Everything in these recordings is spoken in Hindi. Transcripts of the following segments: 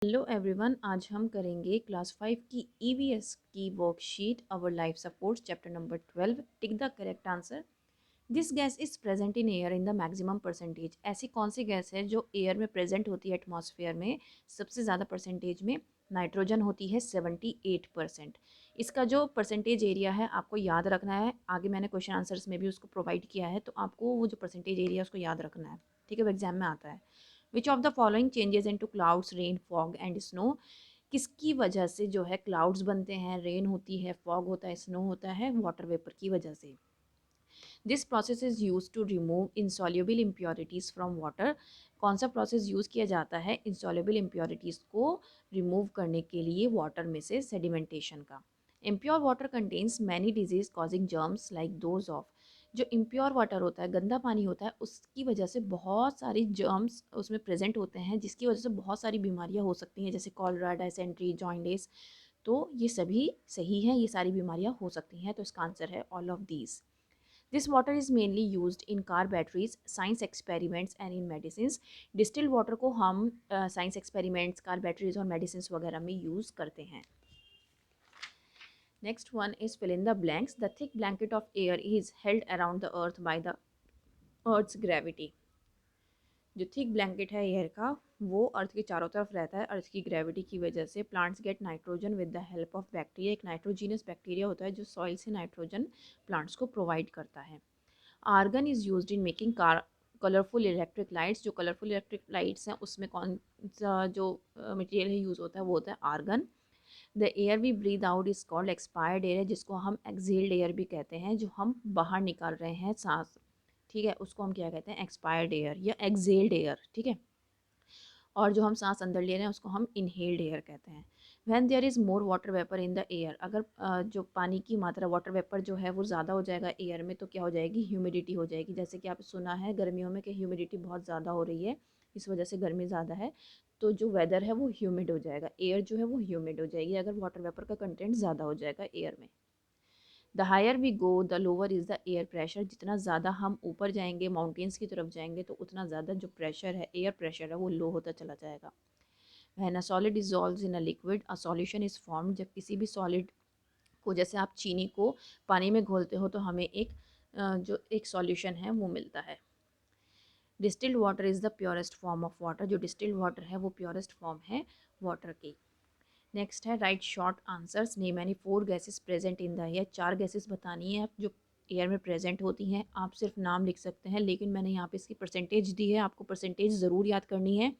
हेलो एवरीवन, आज हम करेंगे क्लास 5 की ईवीएस की worksheet our life supports chapter number 12। Tick the correct answer. This gas is present in air in the maximum percentage. ऐसी कौन सी गैस है जो एयर में प्रेजेंट होती है एटमॉस्फेयर में सबसे ज़्यादा परसेंटेज में? नाइट्रोजन होती है 78%। इसका जो परसेंटेज एरिया है आपको याद रखना है। आगे मैंने क्वेश्चन आंसर्स में भी उसको प्रोवाइड किया है, तो आपको वो जो परसेंटेज एरिया उसको याद रखना है। ठीक है, वो एग्जाम में आता है। Which of the following changes into clouds, rain, fog and snow? किसकी वजह से जो है क्लाउड्स बनते हैं, रेन होती है, फॉग होता है, स्नो होता है? वाटर वेपर की वजह से। This process is use to remove insoluble impurities from water. कौन सा प्रोसेस यूज़ किया जाता है इंसॉल्युबल इम्प्योरिटीज़ को रिमूव करने के लिए वाटर में से? सेडिमेंटेशन का। Impure water contains many disease causing germs like those of. जो इम्प्योर वाटर होता है, गंदा पानी होता है, उसकी वजह से बहुत सारी जर्म्स उसमें प्रेजेंट होते हैं, जिसकी वजह से बहुत सारी बीमारियां हो सकती हैं, जैसे कॉलरा, डायसेंट्री, जॉइंडिस। तो ये सभी सही हैं, ये सारी बीमारियां हो सकती हैं, तो इसका आंसर है all of these. This water is mainly used in car batteries, science experiments and in medicines. Distilled water को हम साइंस एक्सपेरिमेंट्स, कार बैटरीज और मेडिसिन वगैरह में यूज़ करते हैं। Next one is fill in the blanks. The thick blanket of air is held around the earth by the earth's gravity. जो थिक ब्लैंकेट है एयर का, वो अर्थ के चारों तरफ रहता है अर्थ की ग्रेविटी की वजह से। Plants get nitrogen with the help of bacteria. एक नाइट्रोजीनियस बैक्टीरिया होता है जो सॉइल से नाइट्रोजन प्लांट्स को प्रोवाइड करता है। Argon is used in making car colourful electric lights. जो कलरफुल इलेक्ट्रिक लाइट्स हैं उसमें कौन सा जो मटेरियल यूज़ होता है वो होता है argon. The air we breathe out is called expired air, जिसको हम एक्सहेल्ड एयर भी कहते हैं। जो हम बाहर निकाल रहे हैं सांस, ठीक है, उसको हम क्या कहते हैं? एक्सपायर्ड एयर या एक्सहेल्ड एयर। ठीक है, और जो हम सांस अंदर ले रहे हैं उसको हम इनहेल्ड एयर कहते हैं। When there is more water vapour in the air, अगर जो पानी की मात्रा, वाटर वेपर जो है वो ज़्यादा हो जाएगा एयर में, तो क्या हो जाएगी? ह्यूमिडिटी हो जाएगी। जैसे कि आप सुना है गर्मियों में कि ह्यूमिडिटी बहुत ज़्यादा हो रही है, इस वजह से गर्मी ज़्यादा है, तो जो वेदर है वो ह्यूमिड हो जाएगा, एयर जो है वो ह्यूमिड हो जाएगी अगर वाटर वेपर का कंटेंट ज़्यादा हो जाएगा एयर में। The higher we go the lower is the air pressure. जितना ज़्यादा हम ऊपर जाएंगे, माउंटेन्स की तरफ जाएंगे, तो उतना ज़्यादा जो प्रेशर है, एयर प्रेशर है, वो लो होता चला जाएगा। When a solid dissolves in a liquid, a solution is form. जब किसी भी सॉलिड को, जैसे आप चीनी को पानी में घोलते हो तो हमें एक जो एक सॉल्यूशन है वो मिलता है। Distilled water is the purest form of water. जो डिस्टिल्ड वाटर है वो प्योरेस्ट फॉर्म है वाटर की। नेक्स्ट है right short answers. Name any 4 gases present in the air. 4 gases बतानी है जो एयर में प्रेजेंट होती हैं। आप सिर्फ नाम लिख सकते हैं, लेकिन मैंने यहाँ पे इसकी परसेंटेज दी है, आपको परसेंटेज ज़रूर याद करनी है,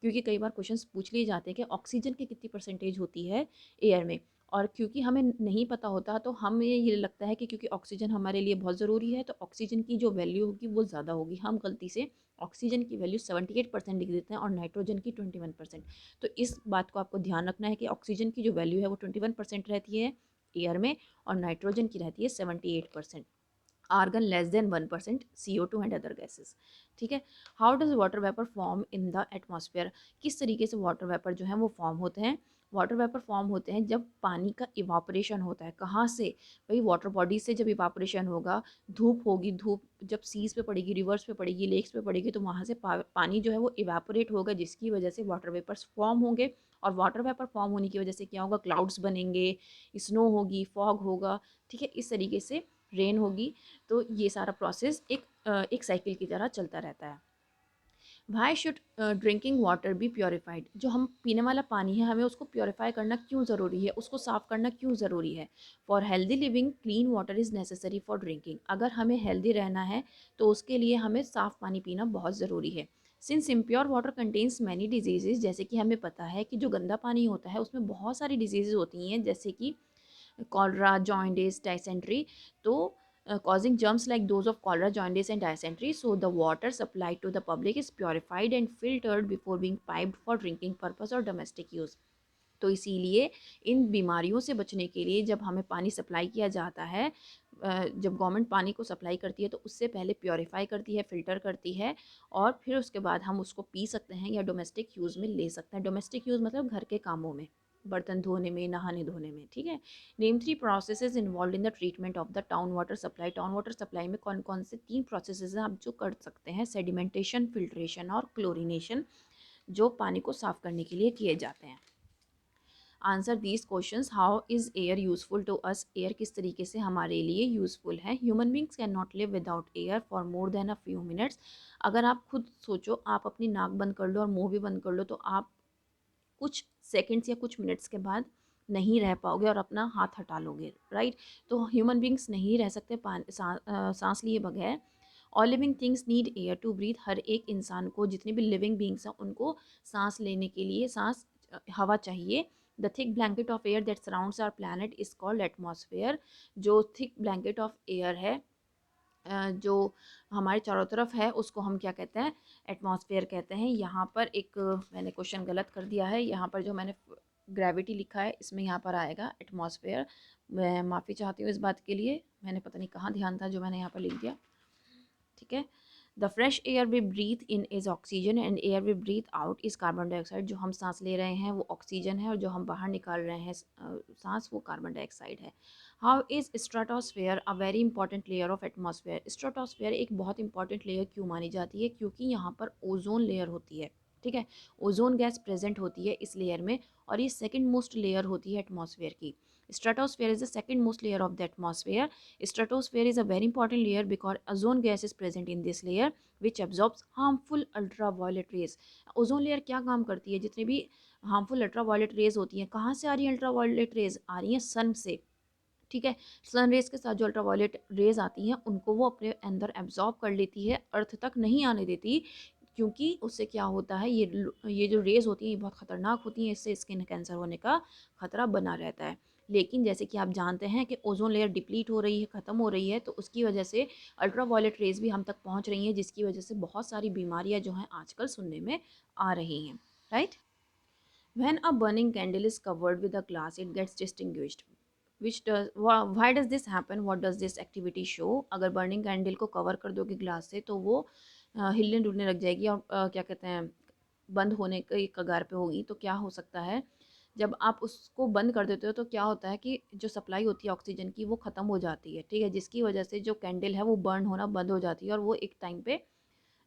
क्योंकि कई बार क्वेश्चंस पूछ लिए जाते हैं कि ऑक्सीजन की कितनी परसेंटेज होती है एयर में। और क्योंकि हमें नहीं पता होता तो हमें ये लगता है कि क्योंकि ऑक्सीजन हमारे लिए बहुत ज़रूरी है तो ऑक्सीजन की जो वैल्यू होगी वो ज़्यादा होगी। हम गलती से ऑक्सीजन की वैल्यू 78% लिख देते हैं और नाइट्रोजन की 21%। तो इस बात को आपको ध्यान रखना है कि ऑक्सीजन की जो वैल्यू है वो 21% रहती है एयर में, और नाइट्रोजन की रहती है 78%। Argon less than 1%, CO2 and other gases. ठीक है। How does water vapour form in the atmosphere? किस तरीके से वाटर वेपर जो है वो फॉर्म होते हैं? वाटर वेपर फॉर्म होते हैं जब पानी का इवापोरेशन होता है। कहाँ से? भाई वाटर बॉडी से जब इवापोरेशन होगा, धूप होगी, धूप जब सीज पे पड़ेगी, रिवर्स पे पड़ेगी, लेक्स पे पड़ेगी, तो वहाँ से पानी जो है वो इवापोरेट होगा, जिसकी वजह से वाटर वेपर्स फॉर्म होंगे। और वाटर वेपर फॉर्म होने की वजह से क्या होगा? क्लाउड्स बनेंगे, स्नो होगी, फॉग होगा। ठीक है, इस तरीके से रेन होगी। तो ये सारा प्रोसेस एक साइकिल की तरह चलता रहता है। Why should drinking water be purified? जो हम पीने वाला पानी है हमें उसको प्योरीफाई करना क्यों ज़रूरी है, उसको साफ़ करना क्यों ज़रूरी है? For healthy living clean water is necessary for drinking. अगर हमें हेल्दी रहना है तो उसके लिए हमें साफ़ पानी पीना बहुत ज़रूरी है। Since impure water contains many disease, जैसे कि हमें पता है कि जो गंदा पानी होता है उसमें बहुत सारी डिजीज़ होती हैं, जैसे कि cholera, jaundice, dysentery. तो causing germs like those of cholera, jaundice and dysentery. So the water supplied to the public is purified and filtered before being piped for drinking purpose or domestic use. तो इसीलिए इन बीमारियों से बचने के लिए जब हमें पानी सप्लाई किया जाता है, जब गवर्नमेंट पानी को सप्लाई करती है तो उससे पहले प्योरीफाई करती है, फ़िल्टर करती है, और फिर उसके बाद हम उसको पी सकते हैं या डोमेस्टिक यूज़ में ले सकते हैं। डोमेस्टिक यूज़ मतलब घर के कामों में, बर्तन धोने में, नहाने धोने में। ठीक है। Name 3 processes involve in the treatment of the town water supply. Town water supply में कौन कौन से 3 प्रोसेसेस हैं आप जो कर सकते हैं? सेडिमेंटेशन, फिल्ट्रेशन और क्लोरिनेशन। जो पानी को साफ़ करने के लिए किए जाते हैं। Answer these questions. How is air useful to us? Air किस तरीके से हमारे लिए यूज़फुल है? Human beings can not live without air for more than a few minutes. अगर आप खुद सोचो, आप अपनी नाक बंद कर लो और मुंह भी बंद कर लो, तो आप कुछ सेकंड्स या कुछ मिनट्स के बाद नहीं रह पाओगे और अपना हाथ हटा लोगे, राइट? तो ह्यूमन बींग्स नहीं रह सकते सांस लिए बगैर। All living things need air to breathe. हर एक इंसान को, जितने भी लिविंग बींग्स हैं, उनको सांस लेने के लिए हवा चाहिए। The thick blanket of air that surrounds our planet is called atmosphere. जो थिक ब्लैंकेट ऑफ एयर है, जो हमारे चारों तरफ है, उसको हम क्या कहते हैं? एटमॉस्फेयर कहते हैं। यहाँ पर एक मैंने क्वेश्चन गलत कर दिया है। यहाँ पर जो मैंने ग्रेविटी लिखा है, इसमें यहाँ पर आएगा एटमॉस्फेयर। मैं माफ़ी चाहती हूँ इस बात के लिए, मैंने पता नहीं कहाँ ध्यान था जो मैंने यहाँ पर लिख दिया। ठीक है। The fresh air we breathe in is oxygen and air we breathe out is carbon dioxide. जो हम सांस ले रहे हैं वो ऑक्सीजन है, और जो हम बाहर निकाल रहे हैं सांस, वो कार्बन डाइऑक्साइड है। How is stratosphere a very important layer of atmosphere? Stratosphere एक बहुत इंपॉर्टेंट लेयर क्यों मानी जाती है? क्योंकि यहाँ पर ओजोन लेयर होती है। ठीक है, ओजोन गैस प्रेजेंट होती है इस लेयर में, और ये सेकेंड मोस्ट लेयर होती है एटमॉस्फेयर की। Stratosphere is the second most layer of the atmosphere. Stratosphere is a very important layer because ozone gas is present in this layer which absorbs harmful ultraviolet rays. Ozone layer क्या काम करती है? जितनी भी हार्मफुल अल्ट्रावायलेट रेज होती हैं, कहाँ से आ रही हैं? अल्ट्रावायलेट रेज आ रही हैं सन से। ठीक है, सन रेज के साथ जो अल्ट्रावायलेट रेज आती हैं, उनको वो अपने अंदर एब्जॉर्ब कर लेती है, अर्थ तक नहीं आने देती। क्योंकि उससे क्या होता है, ये जो रेज होती हैं, ये बहुत ख़तरनाक होती हैं, इससे स्किन कैंसर होने का खतरा बना रहता है। लेकिन जैसे कि आप जानते हैं कि ओजोन लेयर डिप्लीट हो रही है, ख़त्म हो रही है, तो उसकी वजह से अल्ट्रावायलेट रेज भी हम तक पहुंच रही हैं, जिसकी वजह से बहुत सारी बीमारियां जो हैं आजकल सुनने में आ रही हैं, right? When a burning candle is covered with a glass, it gets distinguished. Why does this happen? What does this activity show? अगर burning candle को cover कर दोगे ग्लास से, तो वो हिलने डुलने लग जाएगी और क्या कहते हैं, बंद होने की कगार पे होगी। तो क्या हो सकता है, जब आप उसको बंद कर देते हो, तो क्या होता है कि जो सप्लाई होती है ऑक्सीजन की, वो ख़त्म हो जाती है। ठीक है, जिसकी वजह से जो कैंडल है वो बर्न होना बंद हो जाती है, और वो एक टाइम पे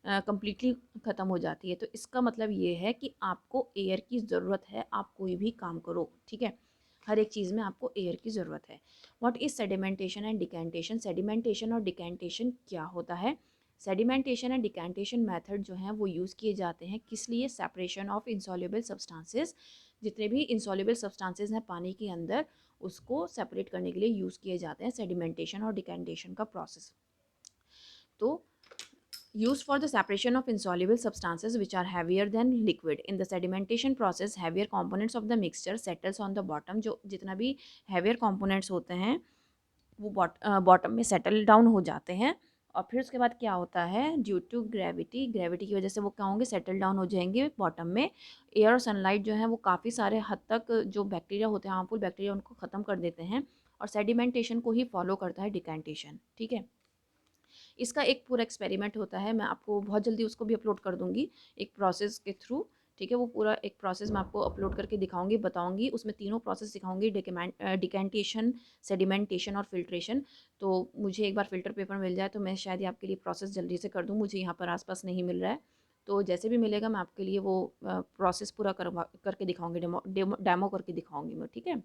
कम्प्लीटली ख़त्म हो जाती है। तो इसका मतलब ये है कि आपको एयर की ज़रूरत है, आप कोई भी काम करो। ठीक है, हर एक चीज़ में आपको एयर की ज़रूरत है। What is sedimentation and decantation? Sedimentation और डिकेंटेशन क्या होता है? सेडिमेंटेशन एंड डिकेंटेशन मेथड जो हैं वो यूज़ किए जाते हैं किस लिए? Separation of insoluble substances. जितने भी इंसॉल्युबल सब्सटेंसेस हैं पानी के अंदर, उसको सेपरेट करने के लिए यूज़ किए जाते हैं सेडिमेंटेशन और डिकेंटेशन का प्रोसेस। तो used for the separation of insoluble substances which are heavier than liquid. In the sedimentation process, heavier components of the mixture settles on the bottom. जो जितना भी heavier components होते हैं, वो बॉटम में सेटल डाउन हो जाते हैं। और फिर उसके बाद क्या होता है? ड्यू टू ग्रेविटी, ग्रेविटी की वजह से वो क्या होंगे? सेटल डाउन हो जाएंगे बॉटम में। एयर और सनलाइट जो है वो काफ़ी सारे हद तक जो बैक्टीरिया होते हैं, हार्मफुल बैक्टीरिया, उनको ख़त्म कर देते हैं। और सेडिमेंटेशन को ही फॉलो करता है डिकेंटेशन। ठीक है, इसका एक पूरा एक्सपेरिमेंट होता है, मैं आपको बहुत जल्दी उसको भी अपलोड कर दूँगी एक प्रोसेस के थ्रू। ठीक है, वो पूरा एक प्रोसेस मैं आपको अपलोड करके दिखाऊंगी, बताऊंगी। उसमें तीनों प्रोसेस दिखाऊंगी, डिकेंटेशन, सेडिमेंटेशन और फिल्ट्रेशन। तो मुझे एक बार फ़िल्टर पेपर मिल जाए तो मैं शायद ये आपके लिए प्रोसेस जल्दी से कर दूँ। मुझे यहाँ पर आसपास नहीं मिल रहा है, तो जैसे भी मिलेगा मैं आपके लिए वो प्रोसेस पूरा करके दिखाऊंगी, डेमो करके दिखाऊंगी मैं। ठीक है,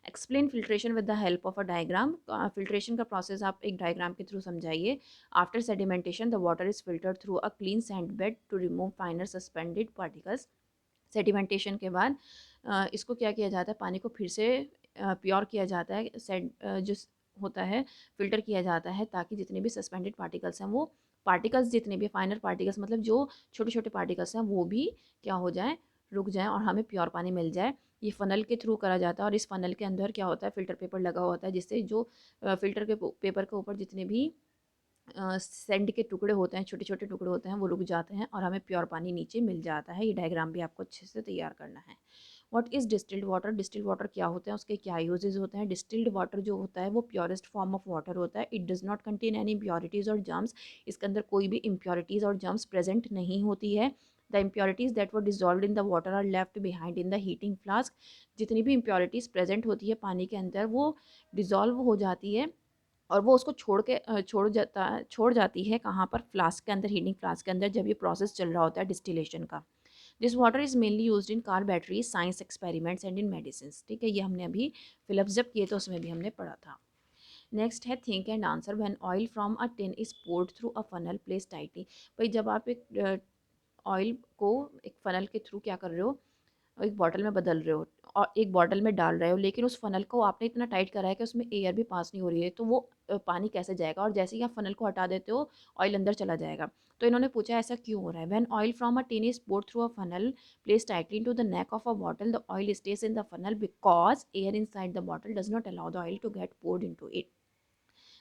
explain filtration with the help of a diagram. Filtration का प्रोसेस आप एक डायग्राम के थ्रू समझाइए। After sedimentation the water is filtered through a clean sand bed to remove finer suspended particles. Sedimentation के बाद इसको क्या किया जाता है? पानी को फिर से प्योर किया जाता है, जो होता है फिल्टर किया जाता है, ताकि जितने भी सस्पेंडेड पार्टिकल्स हैं, वो पार्टिकल्स जितने भी फाइनर पार्टिकल्स, मतलब जो छोटे छोटे पार्टिकल्स हैं, वो भी क्या हो जाए? रुक जाएँ और हमें प्योर पानी मिल जाए। ये फ़नल के थ्रू करा जाता है, और इस फ़नल के अंदर क्या होता है? फ़िल्टर पेपर लगा हुआ होता है, जिससे जो फ़िल्टर के पेपर के ऊपर जितने भी सैंड के टुकड़े होते हैं, छोटे छोटे टुकड़े होते हैं, वो रुक जाते हैं और हमें प्योर पानी नीचे मिल जाता है। ये डायग्राम भी आपको अच्छे से तैयार करना है। What is distilled water? Distilled water क्या होते हैं, उसके क्या यूजेस होते हैं? डिस्टिल्ड वाटर जो होता है वो प्योरेस्ट फॉर्म ऑफ वाटर होता है। It does not contain any impurities और जर्म्स। इसके अंदर कोई भी इम्प्योरिटीज़ और जर्म्स प्रेजेंट नहीं होती है। The impurities that were dissolve in the water are left behind in the heating flask. जितनी भी इम्प्योरिटीज़ प्रेजेंट होती है पानी के अंदर, वो डिज़ोल्व हो जाती है, और वो उसको छोड़ जाती है कहाँ पर? फ्लास्क के अंदर, हीटिंग फ्लास्क के अंदर, जब ये प्रोसेस चल रहा होता है डिस्टिलेशन का। This water is mainly used in car batteries, science experiments and in medicine. ठीक है, ये हमने अभी फिलअप जब किए तो उसमें भी हमने पढ़ा था। नेक्स्ट है think and answer. When oil from a tin is poured through a funnel place tightly. भाई जब आप एक ऑयल को एक फ़नल के थ्रू क्या कर रहे हो, एक बॉटल में बदल रहे हो और एक बॉटल में डाल रहे हो, लेकिन उस फ़नल को आपने इतना टाइट करा है कि उसमें एयर भी पास नहीं हो रही है, तो वो पानी कैसे जाएगा? और जैसे ही आप फ़नल को हटा देते हो, ऑयल अंदर चला जाएगा। तो इन्होंने पूछा ऐसा क्यों हो रहा है? When oil from a tin is poured through a funnel placed tightly into the neck of a bottle, the oil stays in the funnel because air inside the bottle does not allow the oil to get poured into it.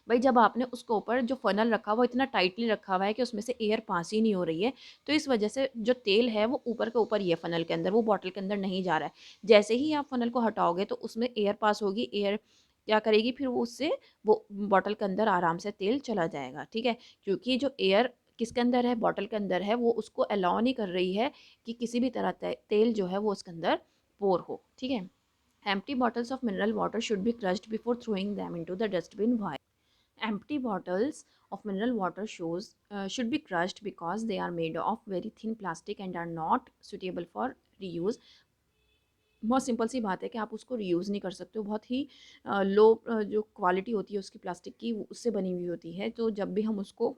भाई जब आपने उसके ऊपर जो फ़नल रखा हुआ इतना टाइटली रखा हुआ है कि उसमें से एयर पास ही नहीं हो रही है, तो इस वजह से जो तेल है वो ऊपर के ऊपर ही है फ़नल के अंदर, वो बॉटल के अंदर नहीं जा रहा है। जैसे ही आप फ़नल को हटाओगे तो उसमें एयर पास होगी, एयर क्या करेगी फिर वो उससे वो बॉटल के अंदर आराम से तेल चला जाएगा, ठीक है? क्योंकि जो एयर किसके अंदर है, बॉटल के अंदर है, वो उसको अलाउ नहीं कर रही है कि किसी भी तरह तेल जो है वो उसके अंदर पोर हो, ठीक है? Empty bottles of mineral water should be crushed before throwing them into the dustbin. Why? Empty bottles of mineral water should be crushed because they are made of very thin plastic and are not suitable for reuse. बहुत सिंपल सी बात है कि आप उसको रीयूज़ नहीं कर सकते हो, बहुत ही लो जो क्वालिटी होती है उसकी प्लास्टिक की उससे बनी हुई होती है, तो जब भी हम उसको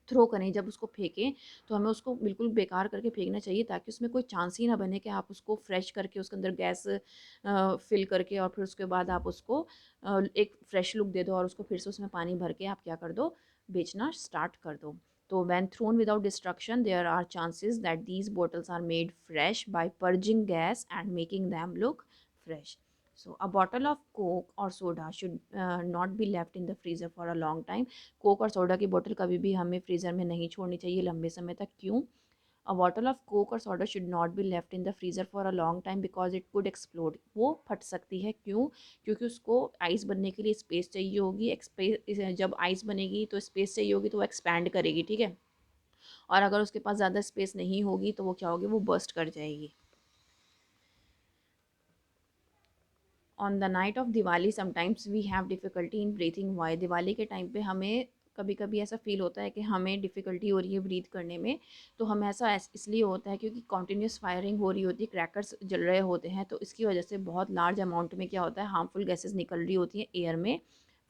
थ्रो करें, जब उसको फेंकें, तो हमें उसको बिल्कुल बेकार करके फेंकना चाहिए ताकि उसमें कोई चांस ही ना बने कि आप उसको फ्रेश करके उसके अंदर गैस फिल करके और फिर उसके बाद आप उसको एक फ्रेश लुक दे दो और उसको फिर से उसमें पानी भर के आप क्या कर दो, बेचना स्टार्ट कर दो। तो when thrown without destruction, there are chances that these bottles are made fresh by purging gas and making them look fresh. So a bottle of Coke or soda should not be left in the freezer for a long time. Coke और सोडा की बोतल कभी भी हमें फ्रीज़र में नहीं छोड़नी चाहिए लंबे समय तक। क्यों? अ बॉटल ऑफ कोक और soda should not be left in the freezer for a long time because it could explode. वो फट सकती है। क्यों? क्योंकि उसको आइस बनने के लिए स्पेस चाहिए होगी। जब आइस बनेगी तो स्पेस चाहिए होगी, तो वो एक्सपैंड करेगी, ठीक है? और अगर उसके पास ज़्यादा स्पेस नहीं होगी तो वो क्या होगी, वो बर्स्ट कर जाएगी। On the night of Diwali sometimes we have difficulty in breathing. Why? Diwali के टाइम पे हमें कभी कभी ऐसा फील होता है कि हमें डिफ़िकल्टी हो रही है ब्रीथ करने में। तो हमें ऐसा इसलिए होता है क्योंकि कॉन्टीन्यूस फायरिंग हो रही होती है, क्रैकर्स जल रहे होते हैं, तो इसकी वजह से बहुत लार्ज अमाउंट में क्या होता है, हार्मफुल गैसेस निकल रही होती हैं, एयर में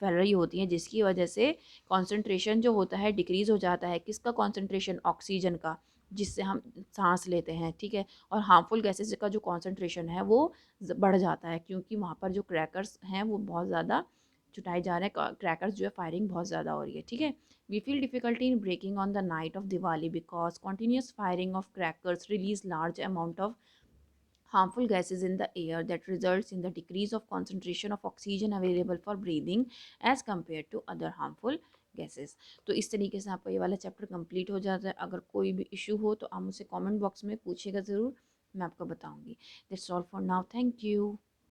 फैल रही होती हैं, जिसकी वजह से कॉन्सेंट्रेशन जो होता है डिक्रीज़ हो जाता है। किसका कॉन्सेंट्रेशन? ऑक्सीजन का, जिससे हम सांस लेते हैं, ठीक है? और हार्मफुल गैसेस का जो कॉन्सेंट्रेशन है वो बढ़ जाता है, क्योंकि वहाँ पर जो क्रैकर्स हैं वो बहुत ज़्यादा छुटाए जा रहे हैं। क्रैकर्स जो है फायरिंग बहुत ज़्यादा हो रही है, ठीक है? We feel difficulty in breathing on the night of Diwali because continuous firing of crackers release large amount of harmful gases in the air that results in the decrease of concentration of oxygen available for breathing as compared to other harmful gases. तो इस तरीके से आपका ये वाला चैप्टर कंप्लीट हो जाता है। अगर कोई भी इशू हो तो आप मुझसे कमेंट बॉक्स में पूछिएगा ज़रूर, मैं आपको बताऊंगी। That's all for now, thank you.